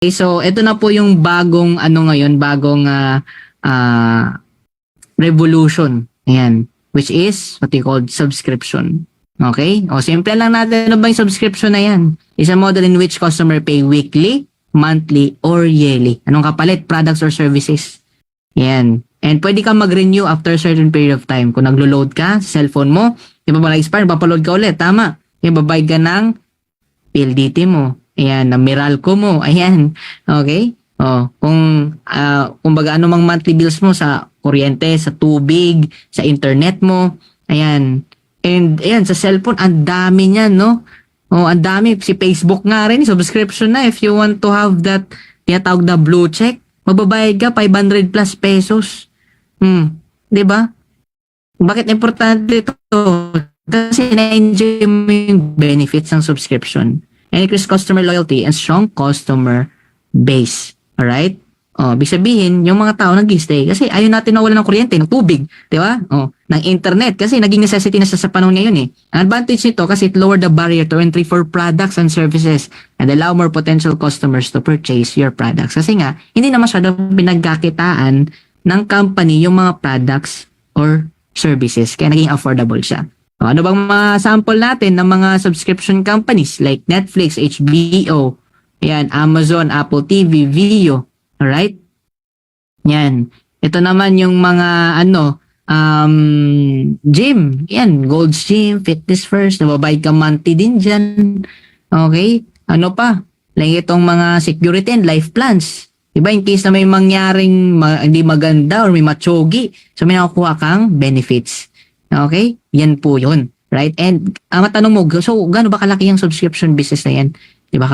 Okay, so ito na po yung bagong ano ngayon, bagong revolution. Ayan, which is what we call subscription. Okay? O simple lang natin, ano ba yung subscription na yan? Is a model in which customer pay weekly, monthly, or yearly. Anong kapalit? Products or services. Yan. And pwede kang mag-renew after a certain period of time. Kung naglo-load ka sa cellphone mo, di ba nag-expire, papaload ka ulit. Tama. Ibabayad ka ng PLDT mo. Ayan, ng Meralco mo. Ayan. Okay? O, kumbaga ano mang monthly bills mo sa kuryente, sa tubig, sa internet mo. Ayan. And ayan, sa cellphone, ang dami niyan, no? O, ang dami. Si Facebook nga rin, subscription na. If you want to have that, tinatawag na blue check, magbabayad ka 500 plus pesos. Di ba? Bakit importante ito? Kasi na-enjoy mo yung benefits ng subscription. And increase customer loyalty and strong customer base. Alright? O, ibig sabihin, yung mga tao nag-stay kasi ayaw natin nawala ng kuryente, ng tubig, di ba? O, ng internet kasi naging necessity na sa panahon ngayon eh. Ang advantage nito kasi it lower the barrier to entry for products and services and allow more potential customers to purchase your products. Kasi nga, hindi na masyadong pinagkakitaan ng company yung mga products or services kaya naging affordable siya. O, ano bang mga sample natin ng mga subscription companies like Netflix, HBO, yan, Amazon, Apple TV, Vio, alright? Yan. Ito naman yung mga gym. Yan, Gold's Gym, Fitness First, nababayad ka monthly din dyan. Okay? Ano pa? Like itong mga security and life plans. Diba, in case na may mangyaring hindi maganda or may matsogi, so may nakukuha kang benefits. Okay? Yan po yun. Right? And matanong mo, so gaano ba kalaki yung subscription business na yan? Diba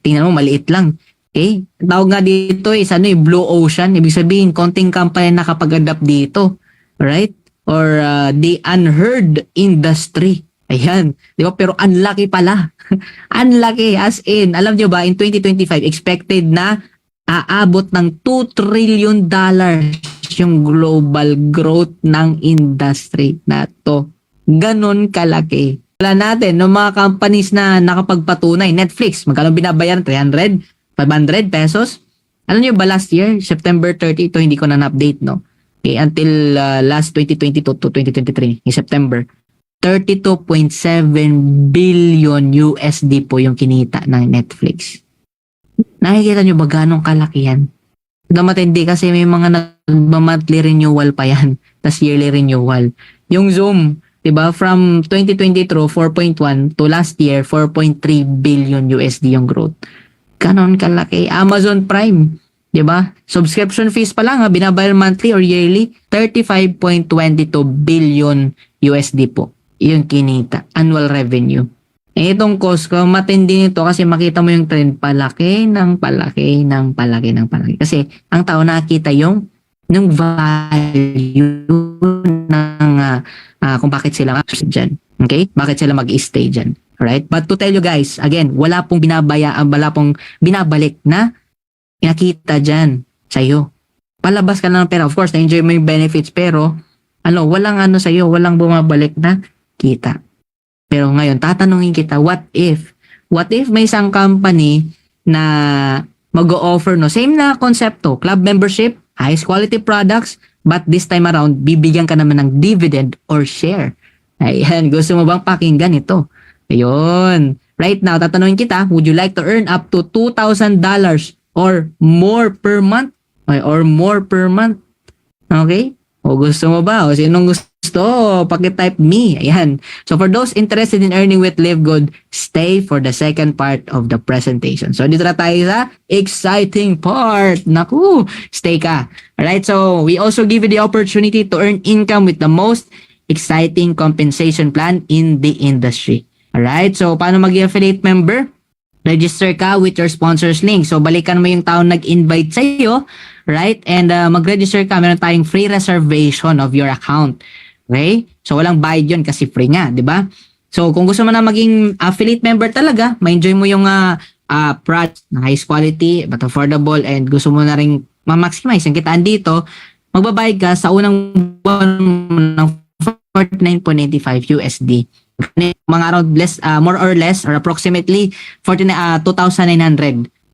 tingnan mo, maliit lang. Okay? Tawag nga dito is blue ocean. Ibig sabihin, konting company na nakapag-adapt dito. Right? Or the unheard industry. Ayan. Diba? Pero unlucky pala. Unlucky. As in, alam nyo ba, in 2025, expected na aabot ng $2 trillion yung global growth ng industry na to. Ganon kalaki. Wala natin, ng mga companies na nakapagpatunay, Netflix, magkano binabayaran? 300? 500 pesos? Alam niyo ba last year, September 30, ito hindi ko na na-update, no? Okay, until last 2022 to 2023, in September, 32.7 billion USD po yung kinita ng Netflix. Nakikita nyo ba ganong kalaki yan? Matindi kasi may mga nag-monthly renewal pa yan. Tas yearly renewal. Yung Zoom, diba? From 2023, 4.1 to last year, 4.3 billion USD yung growth. Ganon kalaki. Amazon Prime, diba? Subscription fees pa lang, binabayar monthly or yearly, 35.22 billion USD po. Yung kinita. Annual revenue. Itong Costco, matindi nito kasi makita mo yung trend palaki ng palaki. Kasi ang tao nakita yung value ng kung bakit sila dyan. Okay? Bakit sila mag-stay dyan. Alright? But to tell you guys, again, wala pong binabalik na nakita dyan sa'yo. Palabas ka lang ng pera. Of course, na-enjoy mo yung benefits pero walang sa'yo, walang bumabalik na kita. Pero ngayon, tatanungin kita, what if may isang company na mag-o-offer, same na konsepto, club membership, highest quality products, but this time around, bibigyan ka naman ng dividend or share. Ayan, gusto mo bang pakinggan ito? Ayun. Right now, tatanungin kita, would you like to earn up to $2,000 or more per month? Okay? O gusto mo ba? O sinong gusto? Paki-type me. Ayan. So for those interested in earning with Live Good, stay for the second part of the presentation. So dito na tayo sa exciting part. Naku, stay ka. Alright, so we also give you the opportunity to earn income with the most exciting compensation plan in the industry. Alright, so paano mag-affiliate member? Register ka with your sponsors link. So balikan mo yung taong nag-invite sa iyo, right? And mag-register ka, meron tayong free reservation of your account. Okay? So walang bayad yun kasi free nga, di ba? So kung gusto mo na maging affiliate member talaga, ma-enjoy mo yung product na highest quality but affordable and gusto mo na rin ma-maximize yung kitaan dito, magbabayad ka sa unang buwan ng 49.95 USD. Mga around more or less or approximately 2,900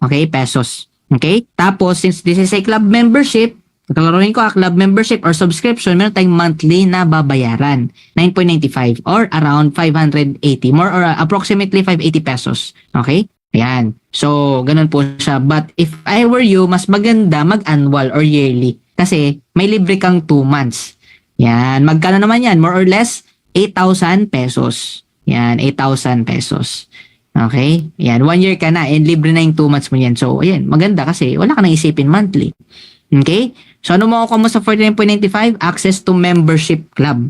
okay pesos. Okay? Tapos, since this is a club membership, kalaruin ko, club membership or subscription, meron tayong monthly na babayaran. 9.95 or around 580. More or approximately 580 pesos. Okay? Ayan. So, ganun po siya. But if I were you, mas maganda mag-annual or yearly. Kasi may libre kang 2 months. Yan. Magkano naman yan? More or less, 8,000 pesos. Yan, 8,000 pesos. Okay? Yan, 1 year ka na and libre na yung 2 months mo yan. So, ayan, maganda kasi wala ka nang isipin monthly. Okay? So, ano makukuha mo sa 49.95? Access to membership club.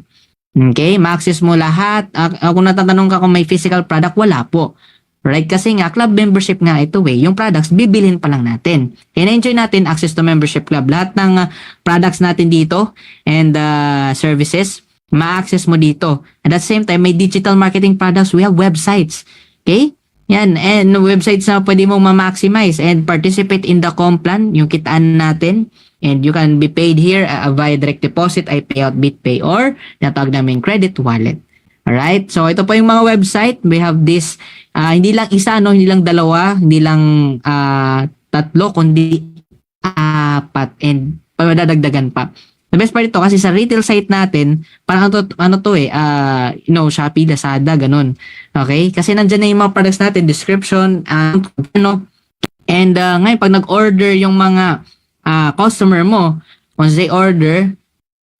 Okay? Ma-access mo lahat. Kung natatanong ka kung may physical product, wala po. Right? Kasi nga, club membership nga ito eh. Yung products, bibilhin pa lang natin. Kaya na-enjoy natin access to membership club. Lahat ng products natin dito and services, ma-access mo dito. At the same time, may digital marketing products. We have websites. Okay? Yan. And websites na pwede mong ma-maximize and participate in the complan, yung kitaan natin. And you can be paid here via direct deposit, iPayout, BitPay, or natawag namin credit wallet. Alright? So, ito po yung mga website. We have this, hindi lang isa, no? Hindi lang dalawa, hindi lang tatlo, kundi 4 and padadagdagan pa. The best part ito, kasi sa retail site natin, parang Shopee, Lazada, ganun. Okay? Kasi nandyan na yung mga products natin, description, and ngayon, pag nag-order yung mga customer mo, once they order,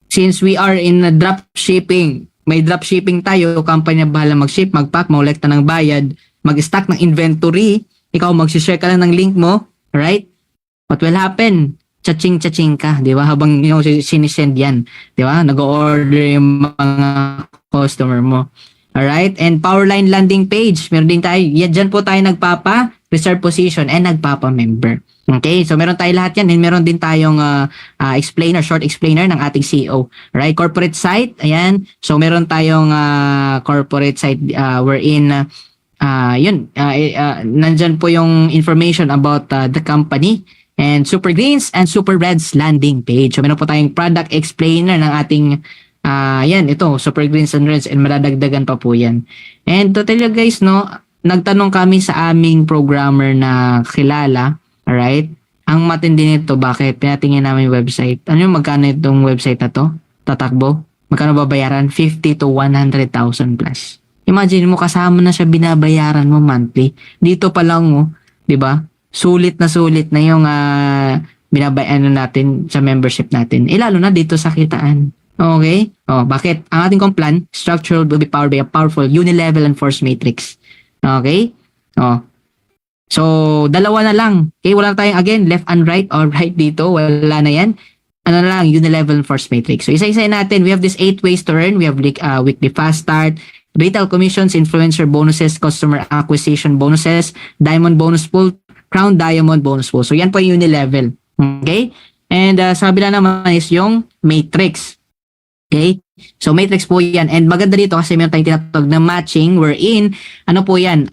since we are in drop shipping, may drop shipping tayo, company na bahala mag-ship, mag-pack, maulekta ng bayad, mag-stock ng inventory, ikaw mag-share ka lang ng link mo, right? What will happen? Chaching-chaching ka, di ba? Habang sinisend yan, di ba? Nag-order yung mga customer mo. Alright? And Powerline landing page, meron din tayo, dyan po tayo nagpapa-reserve position and nagpapa-member. Okay? So, meron tayo lahat yan and meron din tayong short explainer ng ating CEO. Right? Corporate site, ayan. So, meron tayong corporate site wherein nandyan po yung information about the company and Super Greens and Super Reds landing page. So, meron po tayong product explainer ng ating ito, Super Greens and Reds and madadagdagan pa po yan. And to tell you guys, no, nagtanong kami sa aming programmer na kilala. Alright? Ang matindi nito, bakit? Pinatingin namin yung website. Ano yung magkano itong website na to? Tatakbo? Magkano babayaran? 50 to 100,000 plus. Imagine mo, kasama na siya binabayaran mo monthly. Dito pa lang, di ba? Sulit na yung binabayaran natin sa membership natin. Lalo na dito sa kitaan. Okay? Bakit? Ang ating plan, structure will be powered by a powerful unilevel and force matrix. Okay? So, dalawa na lang. Okay, wala na tayong again, left and right or right dito. Wala na yan. Ano na lang, unilevel and force matrix. So, isa-isa natin. We have these 8 ways to earn. We have weekly fast start, retail commissions, influencer bonuses, customer acquisition bonuses, diamond bonus pool, crown diamond bonus pool. So, yan po yung unilevel. Okay? And sabi na naman is yung matrix. Okay? So, matrix po yan. And maganda dito kasi meron tayong tinatawag na matching wherein, ano po yan,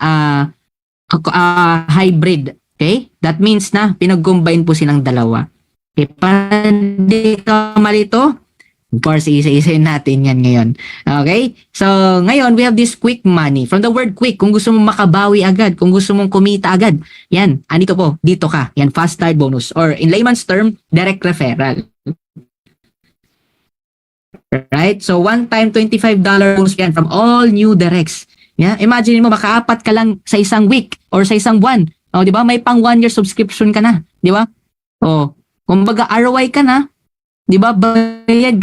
hybrid. Okay? That means na pinag-combine po silang dalawa. Okay? Para di ka malito, of course, isa-isayin natin yan ngayon. Okay? So, ngayon, we have this quick money. From the word quick, kung gusto mong makabawi agad, kung gusto mong kumita agad, yan, anito po, dito ka. Yan, fast start bonus. Or in layman's term, direct referral. Right? So, one time, $25 bonus yan from all new directs. Yeah? Imagine mo, makaapat ka lang sa isang week or sa isang buwan. Di ba? May pang 1 year subscription ka na. Di ba? Kumbaga, ROI ka na. Di ba? Bayad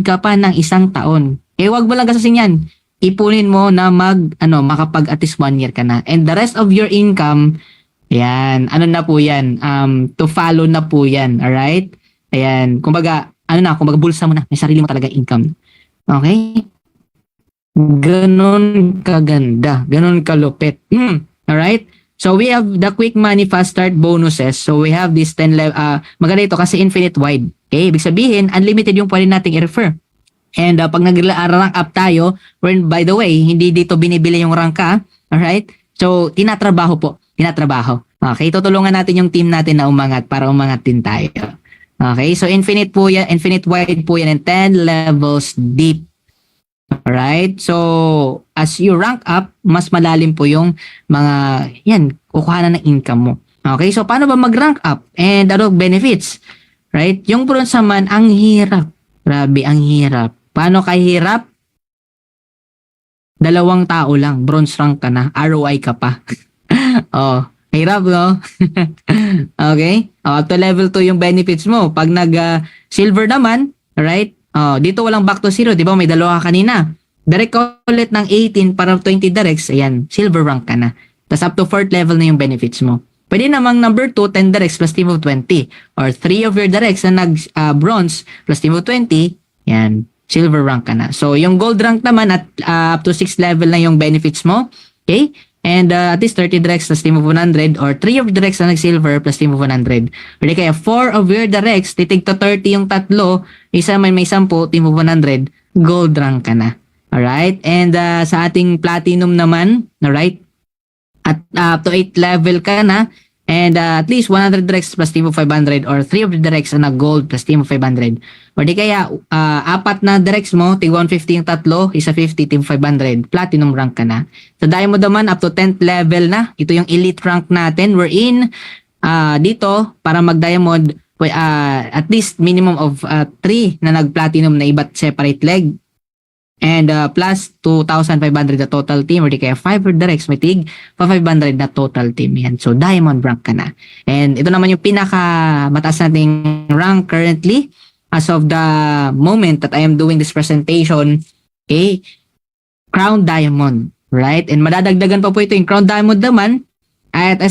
ka pa ng isang taon. Wag mo lang gasasin yan. Ipunin mo na makapag at least 1 year ka na. And the rest of your income, yan, na po yan? To follow na po yan. Alright? Ayan. Kumbaga bulsa mo na. May sarili mo talaga income. Okay? Ganon kaganda. Ganon kalupit. Alright? So, we have the quick money fast start bonuses. So, we have this 10 level. Maganda ito kasi infinite wide. Okay? Ibig sabihin, unlimited yung pwede nating i-refer. And pag nag-rank up tayo, by the way, hindi dito binibili yung rank ka. Alright? So, tinatrabaho po. Okay? Tutulungan natin yung team natin na umangat para umangat din tayo. Okay? So, infinite po yan. Infinite wide po yan and 10 levels deep. Alright? So, as you rank up, mas malalim po yung mga, kukuhanan ng income mo. Okay, so paano ba mag-rank up? And ano benefits? Right? Yung bronze naman, ang hirap. Grabe, ang hirap. Paano kahirap? 2 tao lang, bronze rank ka na, ROI ka pa. Oh, hirap, no? Okay? Up to level 2 yung benefits mo. Pag nag-silver naman, right? Dito walang back to zero, di ba? May 2 ka kanina. Direct ka ulit ng 18 para 20 directs, ayan, silver rank ka na. Tapos up to 4th level na yung benefits mo. Pwede namang number 2, 10 directs plus team of 20. Or 3 of your directs na nag-bronze plus team of 20, yan, silver rank ka na. So, yung gold rank naman at up to 6th level na yung benefits mo. Okay? And at least 30 directs plus team of 100 or 3 of directs na nag-silver plus team of 100. Pwede kaya 4 of your directs, titig to 30 yung tatlo, isa may 10, team of 100, gold rank ka na. Alright? And sa ating platinum naman, alright? At up to 8 level ka na, and at least 100 directs plus team of 500 or 3 of the directs na gold plus team of 500. O di kaya, 4 na directs mo, tig 150 yung tatlo, isa 50, team 500. Platinum rank ka na. Sa diamond naman, up to 10th level na. Ito yung elite rank natin. We're in dito, para mag-diamond, at least minimum of 3 na nag-platinum na iba't separate leg. And plus 2,500 na total team, or di kaya 5 directs, may tig 500 na total team. Yan. So, diamond rank ka na. And ito naman yung pinaka mataas nating rank currently as of the moment that I am doing this presentation. Okay? Crown Diamond. Right? And madadagdagan pa po ito yung Crown Diamond naman at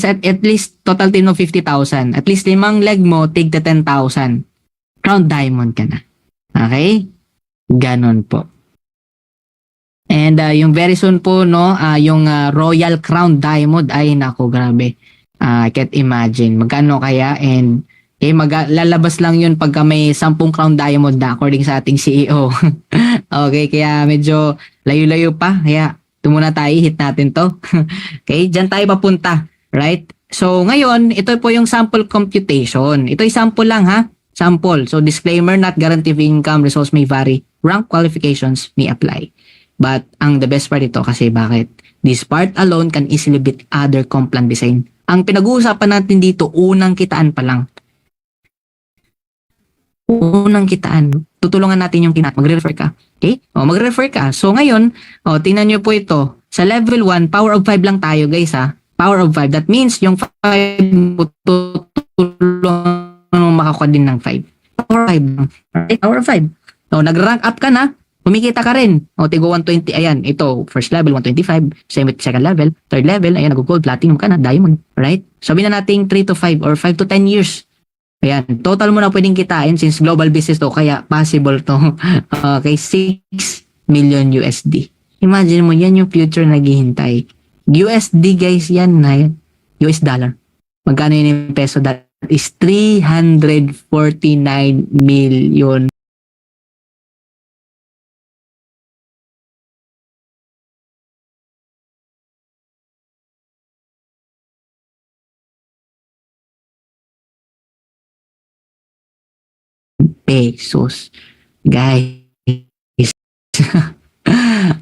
least total team ng 50,000. At least 5 leg mo, tig 10,000. Crown Diamond ka na. Okay? Ganon po. And yung very soon po, no, yung Royal Crown Diamond, ay nako, grabe. I can't imagine. Magkano kaya? And lalabas lang yun pagka may 10 Crown Diamond na according sa ating CEO. Okay, kaya medyo layo-layo pa. Kaya ito muna tayo, hit natin to. Okay, dyan tayo papunta. Right? So ngayon, ito po yung sample computation. Ito ay sample lang ha. Sample. So disclaimer, not guarantee income, results may vary. Rank qualifications may apply. But ang the best part ito kasi bakit? This part alone can easily beat other comp plan design. Ang pinag-uusapan natin dito, unang kitaan pa lang. Unang kitaan. Tutulungan natin yung kinat. Magre-refer ka. Okay? Magre-refer ka. So ngayon, tingnan nyo po ito. Sa level 1, power of 5 lang tayo guys ha. Power of 5. That means yung 5 mo tutulungan mo makakuha din ng 5. Power 5 lang. Right? Power of 5. So nag-rank up ka na. Kumikita ka rin. Tigo 120, ayan, ito, first level, 125, second level, third level, ayan, nag-gold, platinum ka na, diamond, right? Sabi na natin 3 to 5 or 5 to 10 years. Ayan, total mo na pwedeng kitain since global business to, kaya possible to. Okay, 6 million USD. Imagine mo, yan yung future naghihintay. USD guys, yan na, US dollar. Magkano yun yung peso? That is 349 million pesos. Guys,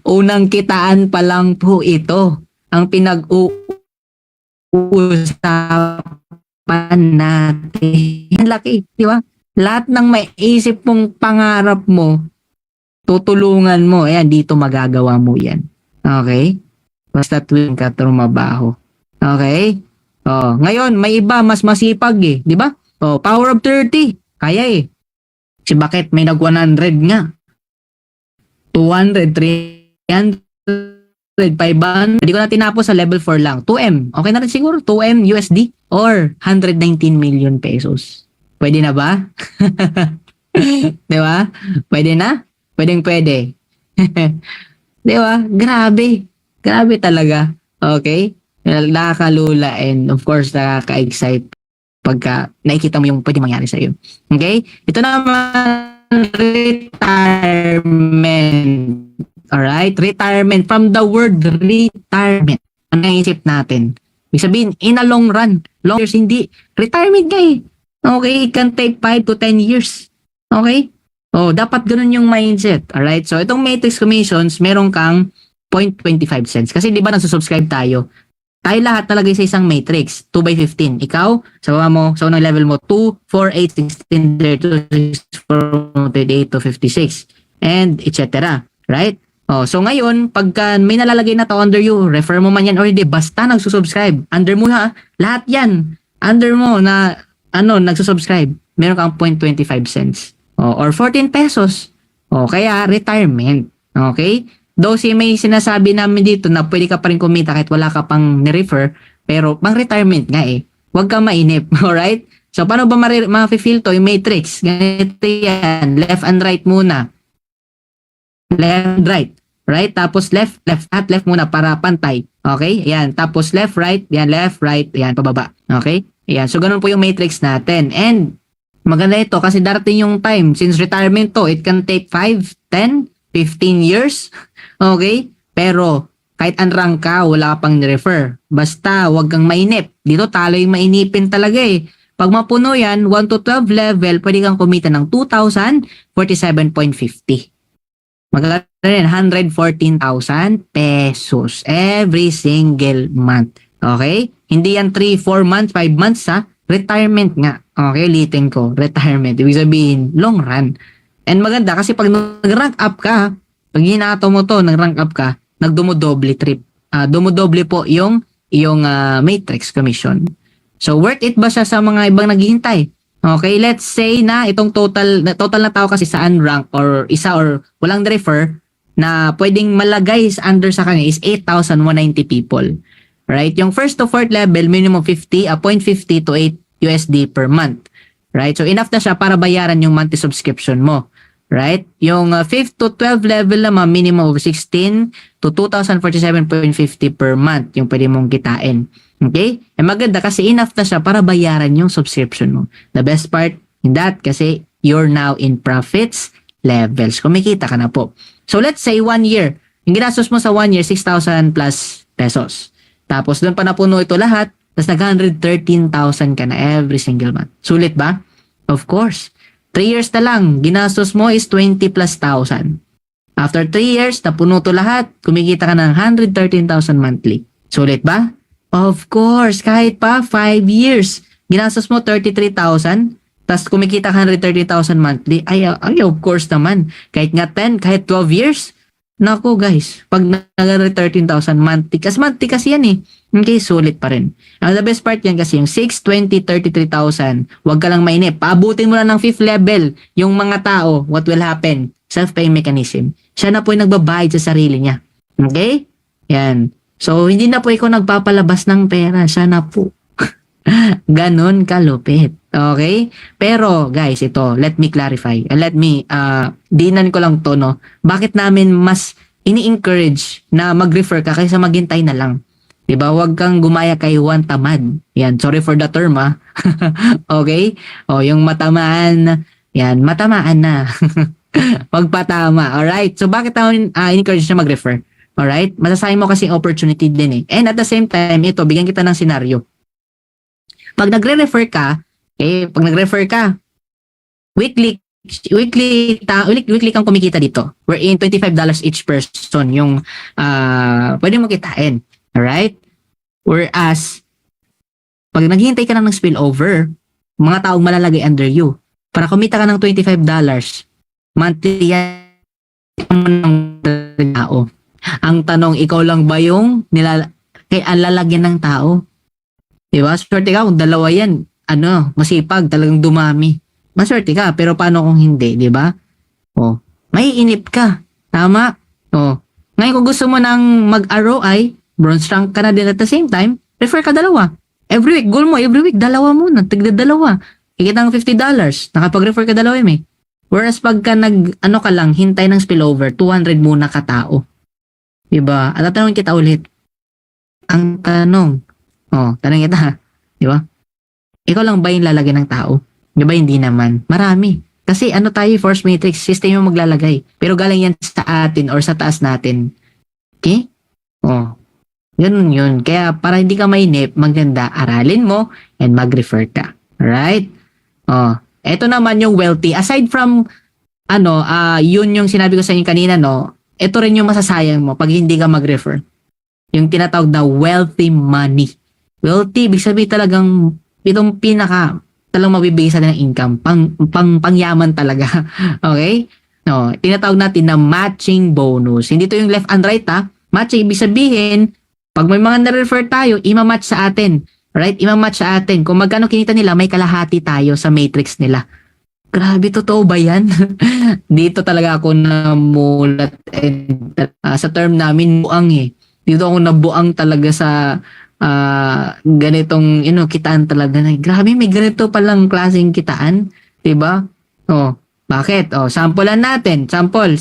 unang kitaan pa lang po ito. Ang pinag-uusapan natin. Ang laki, di ba? Lahat ng may isip mong pangarap mo, tutulungan mo. Ayan, dito magagawa mo yan. Okay? Basta tuwing ka trumabaho. Okay? Ngayon, may iba, mas masipag eh. Di ba? Power of 30. Kaya eh. Si bakit may nag 100 nga. 200, 300, 500. Hindi ko na tinapos sa level 4 lang. 2M. Okay na rin siguro. 2M USD or 119 million pesos. Pwede na ba? Di ba? Pwede na? Pwede. Di ba? Grabe. Grabe talaga. Okay? Nakakalula and of course nakaka-excite pagka nakikita mo yung pwede mangyari sa'yo. Okay? Ito naman, retirement. Alright? Retirement. From the word retirement. Ano naisip natin? Ibig sabihin, in a long run. Long years, hindi. Retirement ka eh. Okay? It can take 5 to 10 years. Okay? Dapat ganun yung mindset. Alright? So, itong Matrix Commissions, meron kang 0.25 cents. Kasi di ba nagsusubscribe tayo? tayo lahat nalagay sa isang matrix, 2 by 15. Ikaw, sa baba mo, sa unang level mo, 2, 4, 8, 16, 32, 38 to 56. And etc. Right? Oh, so ngayon, pagka may nalalagay na to under you, refer mo man yan or hindi, basta nagsusubscribe. Under mo ha, lahat yan. Under mo na, nagsusubscribe. Meron kang 0.25 cents. Oh, or 14 pesos. Oh, kaya retirement. Okay? Though may sinasabi namin dito na pwede ka pa rin kumita kahit wala ka pang ni-refer, pero pang retirement nga eh. Huwag kang mainip. Alright? So, paano ba ma-feel to? Yung matrix. Ganito yan. Left and right muna. Left, right. Right? Tapos left muna para pantay. Okay? Ayan. Tapos left, right. Ayan, left, right. Ayan, pababa. Okay? Ayan. So, ganun po yung matrix natin. And, maganda ito kasi darating yung time. Since retirement to, it can take 5, 10, 15 years. Okay? Pero, kahit unrank ka, wala ka pang ni-refer. Basta, wag kang mainip. Dito, talo yung mainipin talaga eh. Pag mapuno yan, 1 to 12 level, pwede kang kumita ng 2,047.50. Maganda rin, 114,000 pesos every single month. Okay? Hindi yan 3, 4 months, 5 months ha. Retirement nga. Okay, ulitin ko. Retirement. Ibig sabihin, long run. And maganda kasi pag nag-rank up ka, pag hinato mo to, nag-rank up ka, nagdumodoble trip. Dumodoble po yung matrix commission. So, worth it ba siya sa mga ibang naghihintay? Okay, let's say na itong total na tao kasi sa unrank or isa or walang refer na pwedeng malagay under sa kanya is 8,190 people. Right? Yung first to fourth level, minimum 0.50 to 8 USD per month. Right? So, enough na siya para bayaran yung monthly subscription mo. Right? Yung 5th to 12 level naman, minimum of 16 to 2,047.50 per month yung pwede mong kitain. Okay? Eh maganda kasi enough na siya para bayaran yung subscription mo. The best part in that kasi you're now in profits levels. Kumikita ka na po. So let's say 1 year. Yung ginastos mo sa 1 year, 6,000 plus pesos. Tapos doon pa napuno ito lahat, tapos nag-113,000 ka na every single month. Sulit ba? Of course. 3 years na lang, ginastos mo is 20 plus thousand. After 3 years, napuno to lahat, kumikita ka ng 113,000 monthly. Sulit ba? Of course, kahit pa 5 years, ginastos mo 33,000, tapos kumikita ka 130,000 monthly, ay of course naman. Kahit nga 10, kahit 12 years, naku guys, pag nag-13,000 monthly kasi yan eh, okay, sulit pa rin. Ang the best part yan kasi yung 6, 20, 33,000, wag ka lang mainip, paabutin mo na ng 5th level, yung mga tao, what will happen? Self-paying mechanism. Siya na po yung nagbabayad sa sarili niya. Okay? Yan. So, hindi na po ikaw nagpapalabas ng pera. Siya na po. Ganon kalupit. Okay? Pero, guys, ito, let me clarify. Dinan ko lang to, no? Bakit namin mas ini-encourage na mag-refer ka kaysa maghintay na lang? Diba? Huwag kang gumaya kay Juan Tamad. Yan, sorry for the term, ha? Okay? O, yung matamaan, yan, matamaan na. Pagpatama. Alright? So, bakit namin encourage na mag-refer? Alright? Masasayang mo kasi opportunity din eh. And at the same time, ito, bigyan kita ng senaryo. Pag nagre-refer ka, weekly kang kumikita dito. Wherein $25 each person yung pwede mo kitain. Alright? Whereas, pag naghihintay ka lang ng spillover, mga taong malalagay under you, para kumita ka ng $25, monthly yan ng tao. Ang tanong, ikaw lang ba yung lalagyan ng tao? Diba? Swerte ka kung dalawa yan. Masipag, talagang dumami. Maswerte ka, pero paano kung hindi, diba? Oh, may inip ka. Tama? Oh. Ngayon kung gusto mo nang mag-ROI, bronze rank ka na din at the same time, refer ka dalawa. Every week, goal mo, every week, dalawa muna. Tigda-dalawa. Kikita ng $50. Nakapag-refer ka dalawa eh. Whereas pagka ka lang, hintay ng spillover, 200 muna ka tao. Diba? At tatanungin kita ulit. Ang tanong, tanong kita, diba? Ikaw lang ba yung lalagay ng tao? Diba hindi naman? Marami. Kasi tayo, force matrix, system yung maglalagay. Pero galing yan sa atin or sa taas natin. Okay? Ganun yun. Kaya para hindi ka mainip, maganda, aralin mo and mag-refer ka. Alright? Ito naman yung wealthy. Aside from, yun yung sinabi ko sa inyo kanina, no? Ito rin yung masasayang mo pag hindi ka mag-refer. Yung tinatawag na wealthy money. Wealthy, ibig sabihin talagang itong talagang mabibigay sa atin ng income. Pangyaman talaga. Okay? No, tinatawag natin na matching bonus. Hindi to yung left and right ha. Matching, ibig sabihin, pag may mga na-refer tayo, ima-match sa atin. Right? Ima-match sa atin. Kung magkano kinita nila, may kalahati tayo sa matrix nila. Grabe, totoo ba yan? Dito talaga ako namulat. Sa term namin, buang eh. Dito ako nabuang talaga sa ganitong kitaan talaga. Grabe, may ganito palang klaseng kitaan. Diba? Oh, bakit? Oh, sampulan natin. Sample,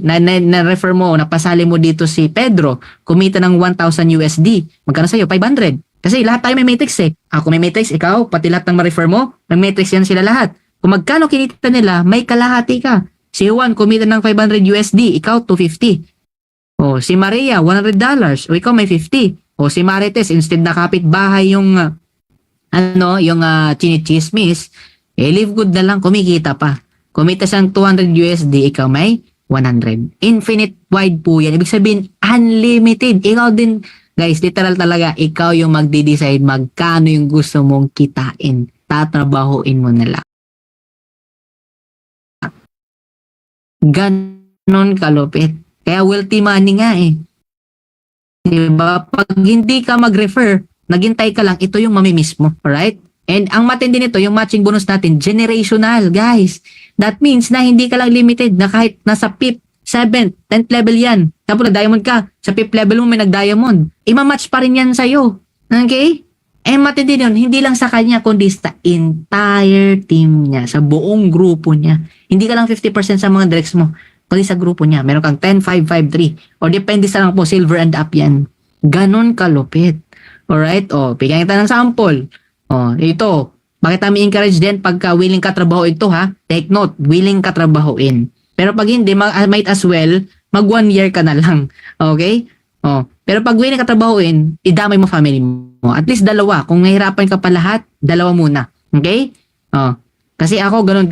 na-refer mo, napasali mo dito si Pedro, kumita ng 1,000 USD. Magkano sa'yo? 500. Kasi lahat tayo may matrix eh. Ako may matrix, ikaw, pati lahat ng ma-refer mo, may matrix yan sila lahat. Kung magkano kinita nila, may kalahati ka. Si Juan, kumita ng 500 USD, ikaw 250. O, si Maria, $100. O, ikaw may 50. O, si Marites, instead na kapitbahay yung, chinichismis, live good na lang, kumikita pa. Kumita siyang 200 USD, ikaw may 100. Infinite wide po yan. Ibig sabihin, unlimited. Ikaw din, guys, literal talaga, ikaw yung magde-decide magkano yung gusto mong kitain. Tatrabahuin mo na lang. Ganon kalupit. Kaya wealthy money nga eh. Diba? Pag hindi ka mag-refer, naghintay ka lang, ito yung mamimiss mo. Alright? And ang matindi nito, yung matching bonus natin, generational, guys. That means na hindi ka lang limited, na kahit nasa 5th, 7th, 10th level yan. Tapos nag-diamond ka, sa 5th level mo may nag-diamond. Ima-match pa rin yan sa'yo. Okay? And matindi yun, hindi lang sa kanya, kundi sa entire team niya, sa buong grupo niya. Hindi ka lang 50% sa mga directs mo, kundi sa grupo niya. Meron kang 10, 5, 5, 3. O depende sa lang po, silver and up yan. Ganon kalupit. Alright? O, bigyan kita ng sample. O, ito. Bakit kami encourage din pagka willing ka trabahoin ito ha? Take note, willing ka trabahoin. Pero pag hindi, might as well, mag 1 year ka na lang. Okay? O, pero pag willing ka trabahoin, idamay mo family mo. At least 2. Kung nahirapan ka pa lahat, 2 muna. Okay? O, kasi ako, ganon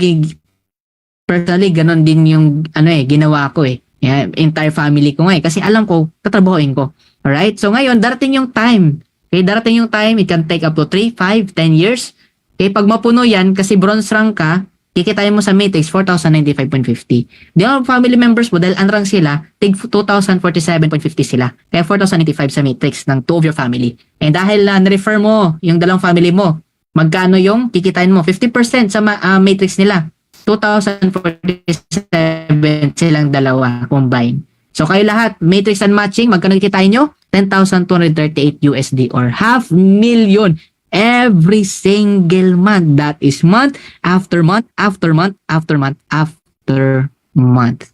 personally, ganon din yung ginawa ko eh. Yeah, entire family ko nga eh. Kasi alam ko, tatrabahoin ko. Alright? So ngayon, darating yung time. Okay, darating yung time, it can take up to 3, 5, 10 years. Okay, pag mapuno yan, kasi bronze rank ka, kikitain mo sa matrix, 4,095.50. Di ang family members mo, dahil unrank sila, tig 2,047.50 sila. Kaya 4,095 sa matrix ng 2 of your family. And dahil na-refer mo yung 2 family mo, magkano yung kikitain mo? 50% sa matrix nila. 2,047 silang 2 combine. So kayo lahat, matrix and matching, magkano kikitain nyo? 10,238 USD or $500,000 every single month. That is month after month after month after month after month.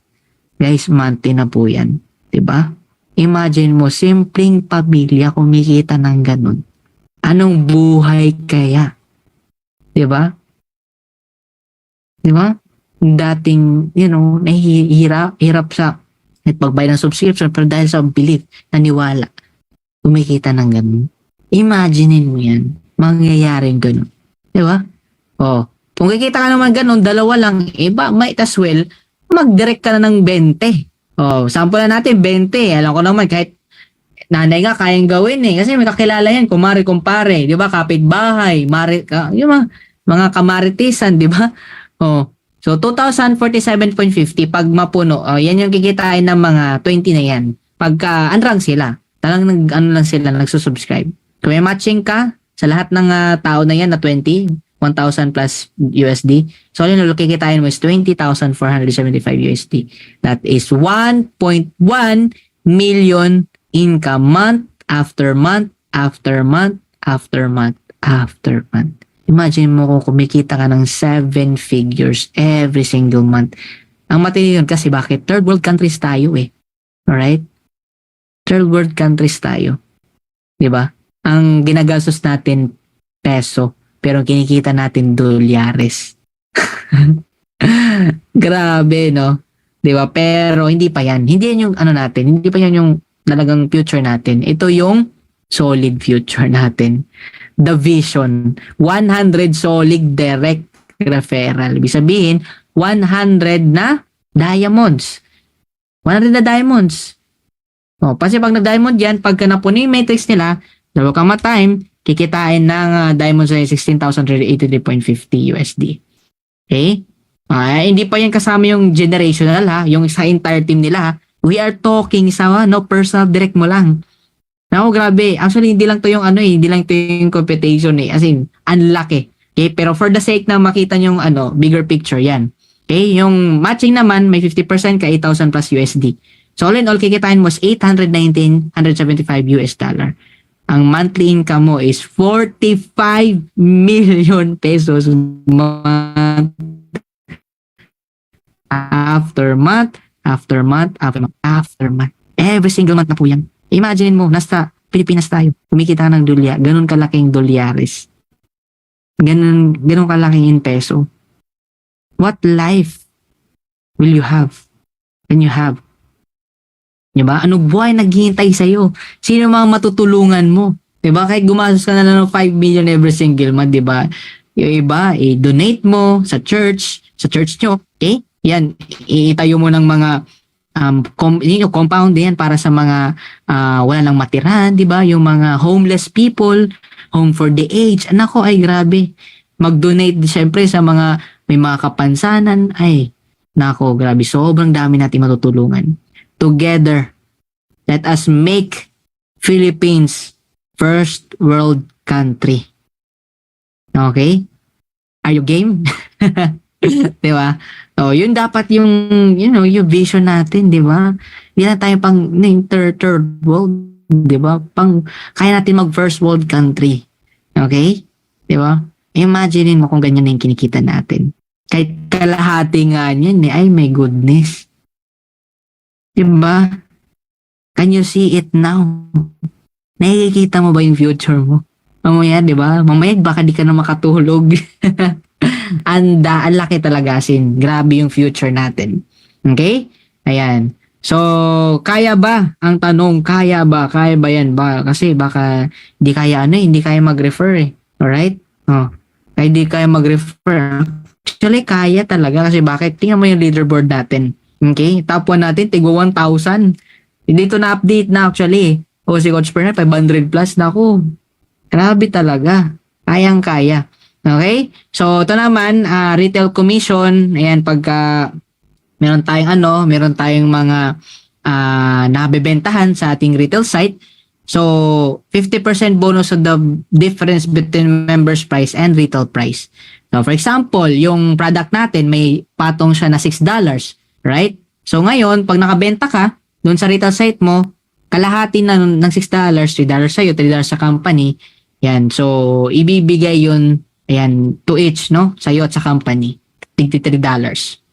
Guys, monthly na po yan. Diba? Imagine mo, simpleng pamilya kumikita ng ganun. Anong buhay kaya? Diba? Diba? Dating, hirap sa pagbayad ng subscription, pero dahil sa belief, naniwala, kumikita ng ganun. Imaginein mo yan. Mangyayari ganun. Diba? Oh, kung kikita ka naman ganun, 2 lang, might as well, mag-direct ka na ng 20. Oh, sample na natin, 20. Alam ko naman, kahit nanay nga, kayang gawin eh. Kasi may kakilala yan, kumare-kumpare, di ba? Kapitbahay, yung mga kamaritisan, di ba? Oh, so 2,047.50 pag mapuno, yan yung kikitain ng mga 20 na yan. Pagka unrank sila, talagang nagsusubscribe. Kung may matching ka sa lahat ng tao na yan na 1,000 plus USD, so yun yung kikitain mo is 20,475 USD. That is 1.1 million income month after month after month after month after month. Imagine mo kung kumikita ka ng 7 figures every single month. Ang matindi yun kasi bakit? Third world countries tayo eh. Alright? Third world countries tayo. Diba? Ang ginagastos natin peso, pero kinikita natin dolyares. Grabe, no? Diba? Pero hindi pa yan. Hindi yan yung natin. Hindi pa yan yung talagang future natin. Ito yung solid future natin. The vision, 100 solid direct referral. Ibig sabihin, 100 na diamonds. 100 na diamonds. Kasi pag nag-diamond yan, pagka napuno yung matrix nila, dalawa kang time, kikitain ng diamonds ay 16,383.50 USD. Okay? Hindi pa yan kasama yung generational ha, yung sa entire team nila ha. We are talking sa personal direct mo lang. Naku, grabe. Actually, hindi lang to yung hindi lang to yung computation As in, unlaki. Okay? Pero for the sake na makita nyo yung bigger picture yan. Okay? Yung matching naman, may 50% ka 8,000 plus USD. So all in all, kikitain mo is 819,175 US dollar. Ang monthly income mo is 45 million pesos after month. Every single month na po yan. Imagine mo, nasa Pilipinas tayo. Kumikita ng dolyar. Ganun kalaking dolyares. Ganun kalaking in peso. What life will you have? Can you have? Diba? Ano buhay naghihintay sa'yo? Sino mga matutulungan mo? Diba? Kahit gumastos ka na lang ng 5 million every single month, diba? Yung iba, donate mo sa church nyo. Okay? Yan, itayo mo ng mga compound yan para sa mga wala nang matirahan, diba? Yung mga homeless people, home for the aged. Nako, ay grabe. Mag-donate syempre sa mga may mga kapansanan. Ay, nako, grabe. Sobrang dami natin matutulungan. Together, let us make Philippines first world country. Okay? Are you game? Diba? So, yun dapat yung, yung vision natin, diba? Hindi na tayo pang third world, diba? Kaya natin mag first world country. Okay? Diba? Imagine mo kung ganyan na yung kinikita natin. Kahit kalahati nga niyan, ay my goodness. Diba? Can you see it now? Nakikita mo ba yung future mo? Mamaya, diba? Mamaya baka di ka na makatulog. Ang laki talaga grabe yung future natin. Okay? Ayan. So, kaya ba? Ang tanong, kaya ba? Kaya ba yan? Kasi baka hindi kaya mag-refer eh. Alright? Kaya hindi kaya mag-refer. Actually, kaya talaga kasi bakit? Tingnan mo yung leaderboard natin. Okay? Top 1 natin, tigwa 1,000. Dito na-update na actually. Si Coach Bernard, 500 plus. Naku, grabe talaga. Kayang-kaya. Okay? So, ito naman, retail commission. Ayan, pagka meron tayong mga nabebentahan sa ating retail site. So, 50% bonus on the difference between members price and retail price. So, for example, yung product natin, may patong siya na $6. Right? So, ngayon, pag nakabenta ka, doon sa retail site mo, kalahati na ng $6, $3 sa'yo, $3 sa company. Yan. So, ibibigay yun, ayan, to each, no? Sa'yo at sa company. $3.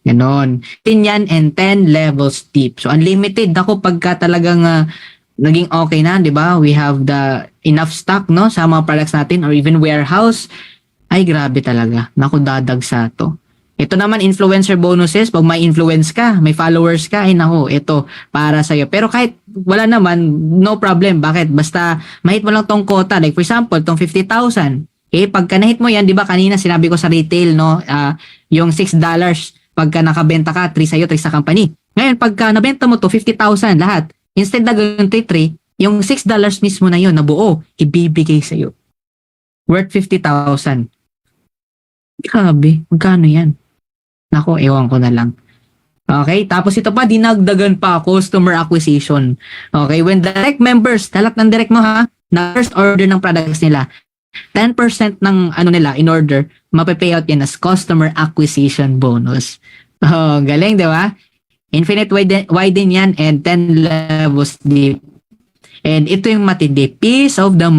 Ganon. 10 yan and 10 levels deep. So, unlimited. Ako, pagka talagang naging okay na, di ba? We have the enough stock, no? Sa mga products natin or even warehouse. Ay, grabe talaga. Naku, dadagsa to. Ito naman, influencer bonuses. Pag may influence ka, may followers ka, ay naku, ito, para sa'yo. Pero kahit wala naman, no problem. Bakit? Basta, mahit mo lang tong quota. Like, for example, tong 50,000. Okay, pagka nahit mo yan, di ba, kanina sinabi ko sa retail, no, yung $6, pagka nakabenta ka, 3 sa'yo, 3 sa company. Ngayon, pagka nabenta mo to, 50,000 lahat. Instead na gawin 3, yung $6 mismo na yun, na buo, ibibigay sa'yo. Worth 50,000. Grabe, magkano yan? Nako, ewan ko na lang. Okay, tapos ito pa, dinagdagan pa, customer acquisition. Okay, when direct members, talak ng direct mo ha, na first order ng products nila, 10% ng nila, in order, mape-payout yan as customer acquisition bonus. Oh, galing, di ba? Infinite widen yan and 10 levels deep. And ito yung matindi, piece of the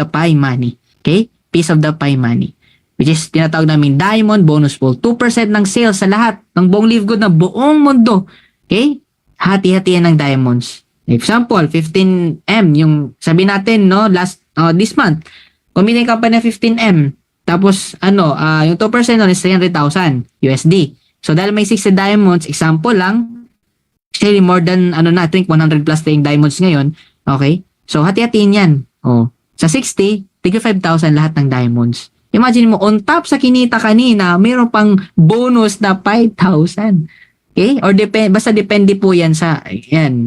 pie money. Okay? Piece of the pie money. Which is tinatawag namin diamond bonus pool. 2% ng sales sa lahat ng buong Live Good na buong mundo. Okay? Hati-hatihan ng diamonds. Example, 15M. Yung sabi natin, no, this month, kumita ka pa na 15M. Tapos, yung 2% nun is 300,000 USD. So, dahil may 60 diamonds, example lang, actually more than, I think 100 plus tayong diamonds ngayon. Okay? So, hati-hatiin yan. Sa 60, tigil 5,000 lahat ng diamonds. Imagine mo, on top sa kinita kanina, mayroon pang bonus na 5,000. Okay? Or basta depende po yan sa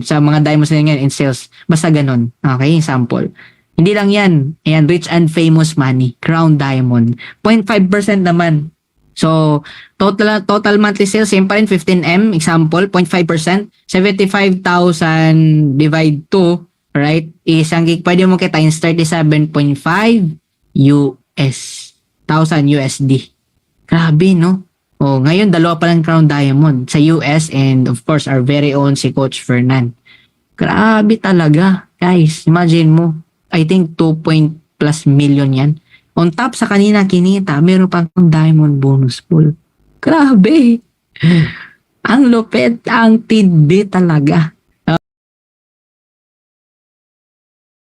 mga diamonds na yan in sales. Basta ganun. Okay? Sample. Hindi lang yan. Ayan, rich and famous money. Crown diamond. 0.5% naman. So, total monthly sales, same pa rin, 15M. Example, 0.5%. 75,000 divide 2, right? Isang gig, pwede mo kita times 37.5 US. 1,000 USD. Grabe, no? Oh, ngayon dalawa pa lang crown diamond sa US and of course our very own si Coach Fernan. Grabe talaga, guys. Imagine mo, I think 2+ million yan. On top sa kanina kinita, meron pang diamond bonus pool. Grabe. Ang lupit, ang tidbit talaga.